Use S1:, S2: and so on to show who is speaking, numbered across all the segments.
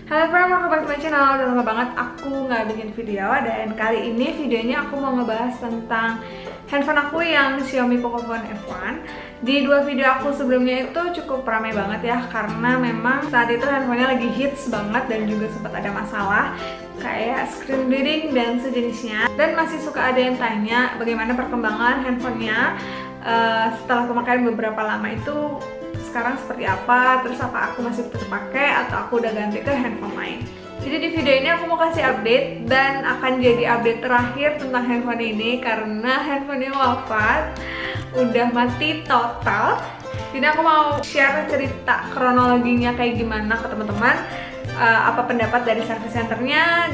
S1: Halo everyone, welcome back to my channel. Udah lama banget aku nggak bikin video, dan kali ini videonya aku mau ngebahas tentang handphone aku yang Xiaomi Pocophone F1. Di dua video aku sebelumnya itu cukup ramai banget ya, karena memang saat itu handphonenya lagi hits banget dan juga sempat ada masalah kayak screen bleeding dan sejenisnya. Dan masih suka ada yang tanya bagaimana perkembangan handphonenya setelah pemakaian beberapa lama itu sekarang seperti apa, terus apa aku masih tetap pakai atau aku udah ganti ke handphone lain. Jadi di video ini aku mau kasih update, dan akan jadi update terakhir tentang handphone ini karena handphonenya wafat, udah mati total. Jadi aku mau share cerita kronologinya kayak gimana ke teman-teman, apa pendapat dari service centernya,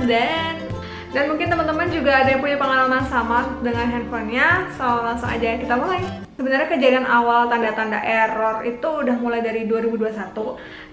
S1: dan mungkin teman-teman juga ada yang punya pengalaman sama dengan handphonenya. So langsung aja kita mulai. Sebenarnya kejadian awal tanda-tanda error itu udah mulai dari 2021.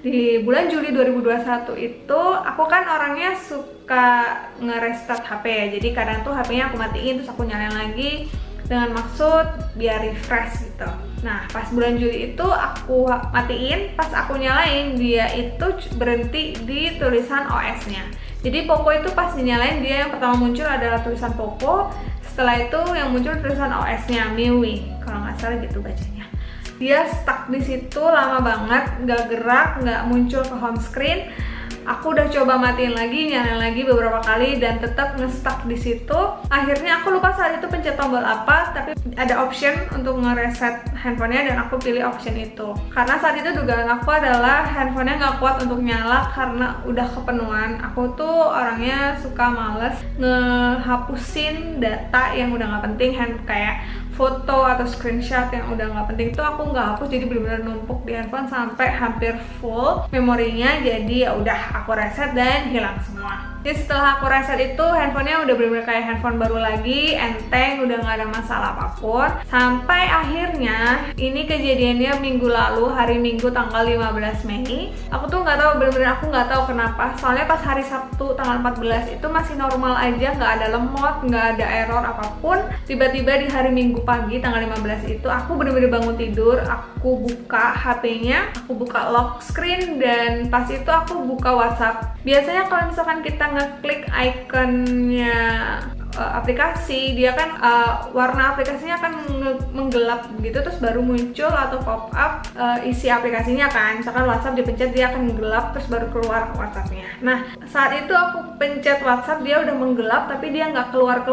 S1: Di bulan Juli 2021 itu aku kan orangnya suka nge-restart HP ya. Jadi kadang tuh HP-nya aku matiin terus aku nyalain lagi dengan maksud biar refresh gitu. Nah, pas bulan Juli itu aku matiin, pas aku nyalain dia itu berhenti di tulisan OS-nya. Jadi Poco itu pas dinyalain dia yang pertama muncul adalah tulisan Poco. Setelah itu yang muncul tulisan OS-nya MIUI, kalau nggak salah gitu bacanya. Dia stuck di situ lama banget, nggak gerak, nggak muncul ke home screen. Aku udah coba matiin lagi, nyalain lagi beberapa kali dan tetap nge-stuck di situ. Akhirnya aku lupa saat itu pencet tombol apa, tapi ada option untuk nge-reset handphonenya dan aku pilih option itu. Karena saat itu dugaan aku adalah handphonenya nggak kuat untuk nyala karena udah kepenuhan. Aku tuh orangnya suka males ngehapusin data yang udah nggak penting, kayak foto atau screenshot yang udah nggak penting itu aku nggak hapus, jadi benar-benar numpuk di handphone sampai hampir full memorinya. Jadi ya udah aku reset dan hilang semua. Jadi setelah aku reset itu handphonenya udah benar-benar kayak handphone baru lagi, enteng, udah nggak ada masalah apapun. Sampai akhirnya ini kejadiannya minggu lalu, hari Minggu tanggal 15 Mei. Aku tuh nggak tahu, bener-bener aku nggak tahu kenapa. Soalnya pas hari Sabtu tanggal 14 itu masih normal aja, nggak ada lemot, nggak ada error apapun. Tiba-tiba di hari Minggu pagi tanggal 15 itu aku bener-bener bangun tidur, aku buka HP-nya, aku buka lock screen, dan pas itu aku buka WhatsApp. Biasanya kalau misalkan kita ngeklik ikonnya aplikasi, dia kan warna aplikasinya akan menggelap gitu, terus baru muncul atau pop up isi aplikasinya kan. Misalkan WhatsApp dipencet, dia akan gelap terus baru keluar WhatsAppnya. Nah, saat itu aku pencet WhatsApp, dia udah menggelap tapi dia nggak keluar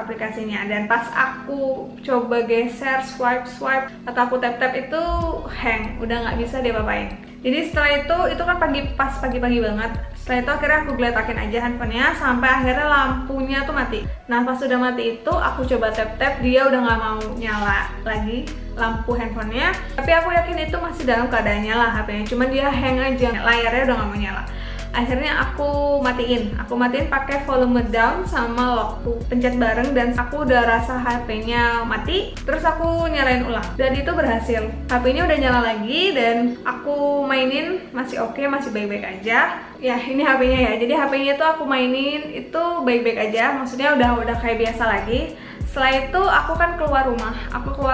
S1: aplikasinya. Dan pas aku coba geser, swipe atau aku tap itu hang, udah nggak bisa diapa-apain. Jadi setelah itu kan pagi-pagi banget. Setelah itu akhirnya aku geletakin aja handphonenya sampai akhirnya lampunya tuh mati. Nah, pas sudah mati itu aku coba tap, dia udah nggak mau nyala lagi lampu handphonenya. Tapi aku yakin itu masih dalam keadaan nyala HP-nya, cuman dia hang aja, layarnya udah nggak mau nyala. Akhirnya aku matiin pakai volume down sama lock, pencet bareng, dan aku udah rasa HP-nya mati. Terus aku nyalain ulang dan itu berhasil. HP-nya udah nyala lagi dan aku mainin masih oke, masih baik-baik aja. Ya, ini HP-nya ya. Jadi HP-nya tuh aku mainin itu baik-baik aja, maksudnya udah kayak biasa lagi. Setelah itu aku kan keluar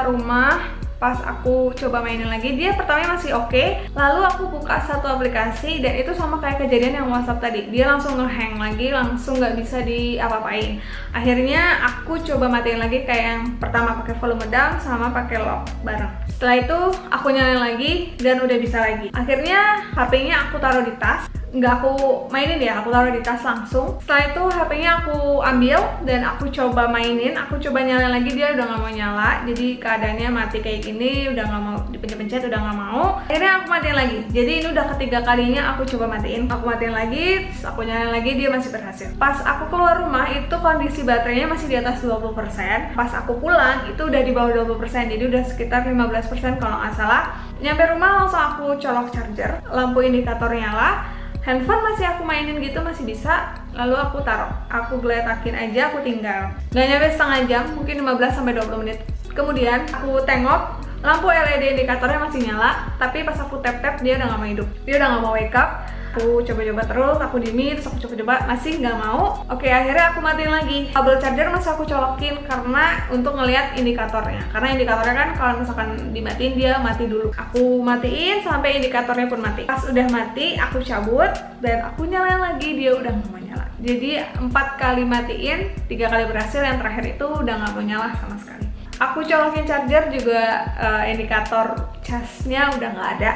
S1: rumah. Pas aku coba mainin lagi, dia pertamanya masih oke. Lalu aku buka satu aplikasi dan itu sama kayak kejadian yang WhatsApp tadi. Dia langsung nge-hang lagi, langsung nggak bisa diapa-apain. Akhirnya aku coba matiin lagi kayak yang pertama, pakai volume down sama pakai lock bareng. Setelah itu aku nyalain lagi dan udah bisa lagi. Akhirnya HP-nya aku taruh di tas. Nggak aku mainin ya, aku taruh di tas langsung. Setelah itu HP-nya aku ambil dan aku coba mainin, aku coba nyalain lagi, dia udah nggak mau nyala. Jadi keadaannya mati kayak gini, udah nggak mau dipencet-pencet, udah nggak mau. Akhirnya aku matiin lagi. Jadi ini udah ketiga kalinya aku coba matiin. Aku matiin lagi, terus aku nyalain lagi, dia masih berhasil. Pas aku keluar rumah itu kondisi baterainya masih di atas 20%. Pas aku pulang itu udah di bawah 20%, jadi udah sekitar 15% kalau nggak salah. Nyampe rumah langsung aku colok charger, lampu indikator nyala. Handphone masih aku mainin gitu, masih bisa. Lalu aku taruh, aku geletakin aja, aku tinggal. Gak nyampe setengah jam, mungkin 15-20 menit. Kemudian aku tengok lampu LED indikatornya masih nyala, tapi pas aku tap-tap dia udah nggak mau hidup, dia udah nggak mau wake up. Aku coba-coba terus, aku diemin, terus aku coba-coba, masih nggak mau. Oke, akhirnya aku matiin lagi. Kabel charger masih aku colokin karena untuk ngelihat indikatornya. Karena indikatornya kan kalau misalkan dimatiin dia mati dulu. Aku matiin sampai indikatornya pun mati. Pas udah mati, aku cabut dan aku nyalain lagi, dia udah nggak mau nyala. Jadi 4 kali matiin, 3 kali berhasil, yang terakhir itu udah nggak mau nyala sama sekali. Aku colokin charger juga, indikator casnya udah nggak ada,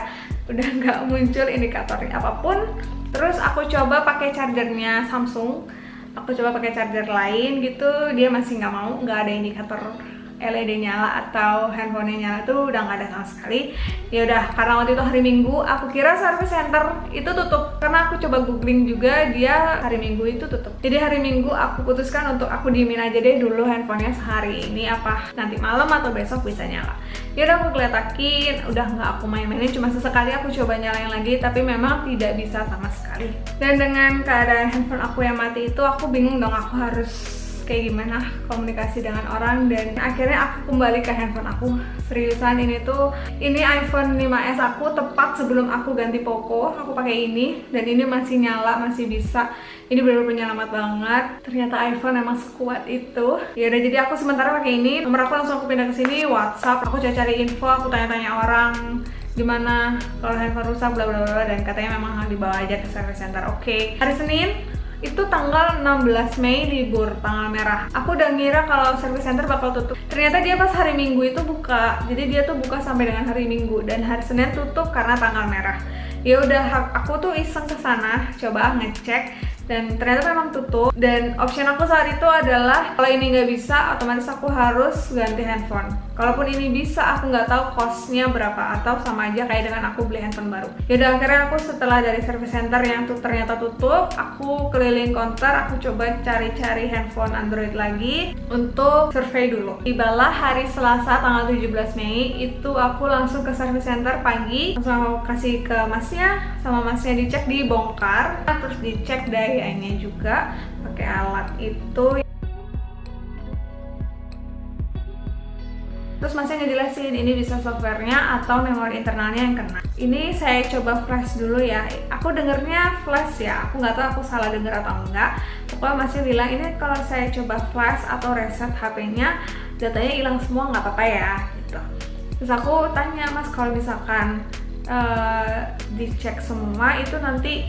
S1: udah nggak muncul indikatornya apapun. Terus aku coba pakai chargernya Samsung, aku coba pakai charger lain gitu, dia masih nggak mau, nggak ada indikator LED nyala atau handphonenya nyala tuh udah nggak ada sama sekali. Ya udah, karena waktu itu hari Minggu, aku kira service center itu tutup karena aku coba googling juga, dia hari Minggu itu tutup. Jadi hari Minggu aku putuskan untuk aku diemin aja deh dulu handphonenya sehari ini, apa nanti malam atau besok bisa nyala. Ya udah, aku keletakin, udah nggak aku main-mainin, cuma sesekali aku coba nyalain lagi, tapi memang tidak bisa sama sekali. Dan dengan keadaan handphone aku yang mati itu, aku bingung dong aku harus kayak gimana komunikasi dengan orang, dan akhirnya aku kembali ke handphone aku. Seriusan, ini iPhone 5s aku tepat sebelum aku ganti Poco, aku pakai ini dan ini masih nyala, masih bisa. Ini benar-benar penyelamat banget. Ternyata iPhone emang sekuat itu. Ya udah, jadi aku sementara pakai ini. Nomor aku langsung aku pindah ke sini, WhatsApp. Aku cari info, aku tanya-tanya orang gimana kalau handphone rusak bla bla bla, dan katanya memang dibawa aja ke service center. Oke. Hari Senin itu tanggal 16 Mei libur, tanggal merah. Aku udah ngira kalau service center bakal tutup. Ternyata dia pas hari Minggu itu buka. Jadi dia tuh buka sampai dengan hari Minggu, dan hari Senin tutup karena tanggal merah. Ya udah, aku tuh iseng ke sana coba ngecek, dan ternyata memang tutup. Dan option aku saat itu adalah kalau ini nggak bisa, otomatis aku harus ganti handphone. Kalaupun ini bisa, aku nggak tahu costnya berapa, atau sama aja kayak dengan aku beli handphone baru. Yaudah, akhirnya aku setelah dari service center yang ternyata tutup, aku keliling counter, aku coba cari-cari handphone Android lagi untuk survei dulu. Tibalah hari Selasa tanggal 17 Mei, itu aku langsung ke service center pagi, langsung aku kasih ke masnya, sama masnya dicek, dibongkar, terus dicek dayanya juga pakai alat itu. Terus masnya ngejelasin ini bisa softwarenya atau memori internalnya yang kena. Ini saya coba flash dulu ya. Aku dengernya flash ya. Aku nggak tahu aku salah denger atau enggak. Pokoknya masnya bilang ini kalau saya coba flash atau reset HP-nya, datanya hilang semua, nggak apa-apa ya gitu. Terus aku tanya, Mas, kalau misalkan dicek semua itu nanti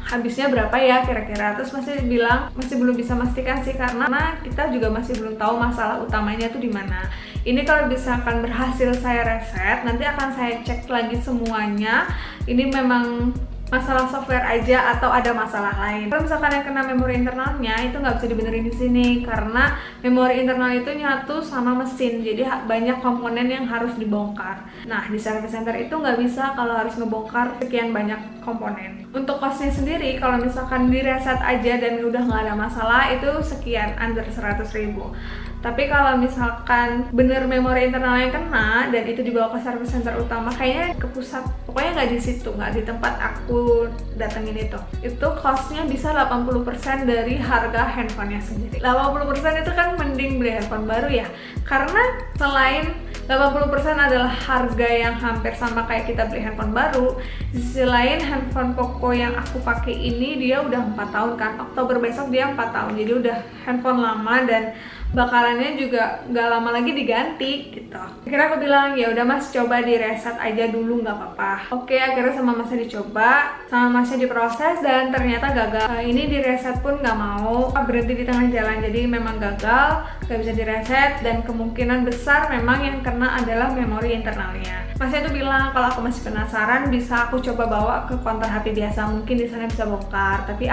S1: habisnya berapa ya kira-kira? Terus masih bilang masih belum bisa memastikan sih, karena kita juga masih belum tahu masalah utamanya tuh di mana. Ini kalau misalkan berhasil saya reset, nanti akan saya cek lagi semuanya. Ini memang masalah software aja atau ada masalah lain. Kalau misalkan yang kena memori internalnya itu nggak bisa dibenerin di sini, karena memori internal itu nyatu sama mesin, jadi banyak komponen yang harus dibongkar. Nah, di service center itu nggak bisa kalau harus ngebongkar sekian banyak komponen. Untuk costnya sendiri, kalau misalkan direset aja dan udah nggak ada masalah, itu sekian, under 100.000. Tapi kalau misalkan bener memori internal yang kena dan itu dibawa ke service center utama, kayaknya ke pusat, pokoknya nggak di situ, nggak di tempat aku datengin itu costnya bisa 80% dari harga handphonenya sendiri. 80% itu kan mending beli handphone baru ya, karena selain 80% adalah harga yang hampir sama kayak kita beli handphone baru. Di sisi lain, handphone Poco yang aku pakai ini dia udah 4 tahun kan, Oktober besok dia 4 tahun, jadi udah handphone lama dan bakalannya juga nggak lama lagi diganti gitu. Akhirnya aku bilang, ya udah Mas, coba di reset aja dulu, nggak apa-apa. Oke, akhirnya sama Masnya dicoba, sama Masnya diproses, dan ternyata gagal. Ini di reset pun nggak mau, berhenti di tengah jalan, jadi memang gagal, nggak bisa direset, dan kemungkinan besar memang yang kena adalah memori internalnya. Masnya tuh bilang kalau aku masih penasaran bisa aku coba bawa ke counter HP biasa, mungkin di sana bisa bongkar. Tapi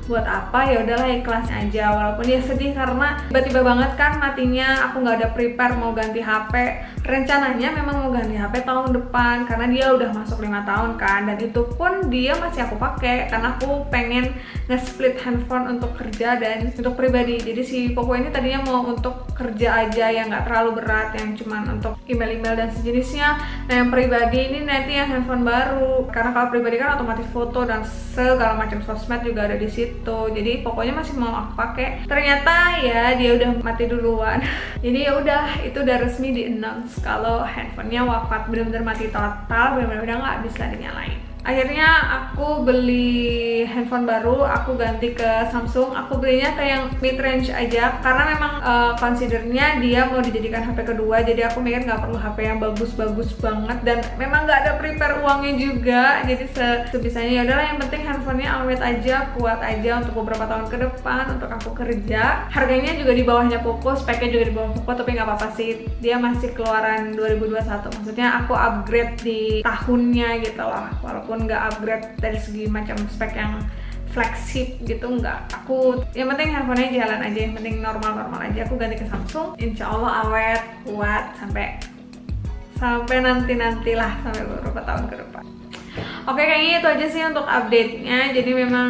S1: buat apa, ya udahlah ikhlas aja. Walaupun dia sedih karena tiba-tiba banget kan matinya, aku nggak ada prepare mau ganti HP. Rencananya memang mau ganti HP tahun depan karena dia udah masuk 5 tahun kan, dan itu pun dia masih aku pakai karena aku pengen nge-split handphone untuk kerja dan untuk pribadi. Jadi si Poco ini tadinya mau untuk kerja aja yang nggak terlalu berat, yang cuman untuk email-email dan sejenisnya. Nah, yang pribadi ini nanti yang handphone baru, karena kalau pribadi kan otomatis foto dan segala macam sosmed juga ada di situ. gitu. Jadi pokoknya masih mau aku pakai. Ternyata ya dia udah mati duluan. Jadi ya udah, itu udah resmi di announce kalau handphonenya wafat, bener-bener mati total, bener-bener udah nggak bisa dinyalain. Akhirnya aku beli handphone baru, aku ganti ke Samsung. Aku belinya kayak yang mid range aja karena memang considernya dia mau dijadikan HP kedua. Jadi aku mikir nggak perlu HP yang bagus-bagus banget dan memang nggak ada prepare uangnya juga. Jadi sebisanya ya udahlah, yang penting handphonenya awet aja, kuat aja untuk beberapa tahun ke depan untuk aku kerja. Harganya juga di bawahnya Poco, speknya juga di bawah Poco, tapi nggak apa-apa sih. Dia masih keluaran 2021. Maksudnya aku upgrade di tahunnya gitu loh. Walaupun nggak upgrade dari segi macam spek yang flagship gitu, nggak. Aku yang penting handphonenya jalan aja, yang penting normal-normal aja. Aku ganti ke Samsung, insya Allah awet, kuat sampai nanti-nantilah, sampai beberapa tahun ke depan. Oke, kayaknya itu aja sih untuk update-nya. Jadi memang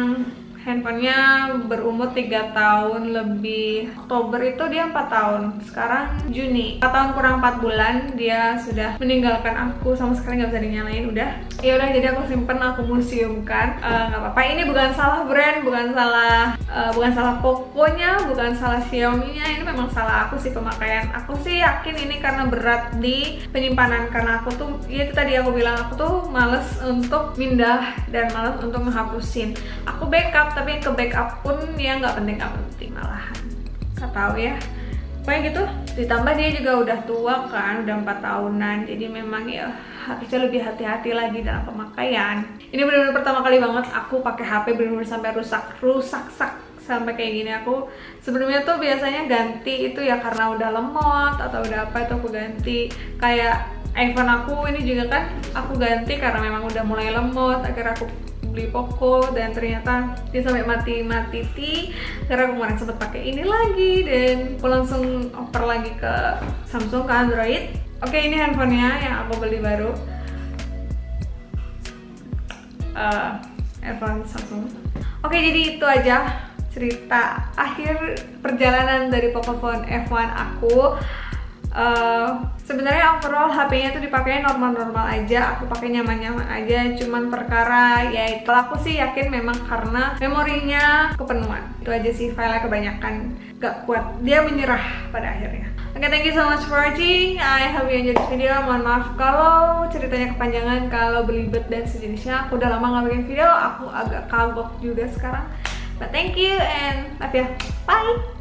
S1: handphonenya berumur 3 tahun lebih. Oktober itu dia 4 tahun. Sekarang Juni, 4 tahun kurang 4 bulan dia sudah meninggalkan aku, sama sekali nggak bisa dinyalain. Udah, ya udah, jadi aku simpen, aku museumkan. Nggak apa-apa. Ini bukan salah brand, bukan salah Poconya, bukan salah Xiaomi-nya. Ini memang salah aku sih, pemakaian. Aku sih yakin ini karena berat di penyimpanan, karena aku tuh, ya itu tadi aku bilang, aku tuh males untuk pindah dan males untuk menghapusin. Aku backup, tapi ke backup pun ya nggak penting malahan. Nggak tahu ya, pokoknya gitu. Ditambah dia juga udah tua kan, udah 4 tahunan, jadi memang ya harusnya lebih hati-hati lagi dalam pemakaian. Ini benar-benar pertama kali banget aku pakai HP benar-benar sampai rusak sampai kayak gini. Aku sebelumnya tuh biasanya ganti itu ya karena udah lemot atau udah apa, itu aku ganti. Kayak iPhone aku ini juga kan aku ganti karena memang udah mulai lemot. Akhirnya aku beli Poco dan ternyata dia sampai mati karena aku kemarin sempet pakai ini lagi dan aku langsung oper lagi ke Samsung, ke Android. Oke, ini handphonenya yang aku beli baru, handphone Samsung. Oke, jadi itu aja cerita akhir perjalanan dari Pocophone F1 aku. Sebenarnya overall HP-nya tuh dipakai normal-normal aja, aku pakai nyaman-nyaman aja. Cuman perkara ya itu, aku sih yakin memang karena memorinya kepenuhan. Itu aja sih, filenya kebanyakan, gak kuat, dia menyerah pada akhirnya. Oke, thank you so much for watching. I hope you enjoyed this video. Mohon maaf kalau ceritanya kepanjangan, kalau belibet dan sejenisnya. Aku udah lama gak bikin video, aku agak kagok juga sekarang. But thank you and love ya. Bye!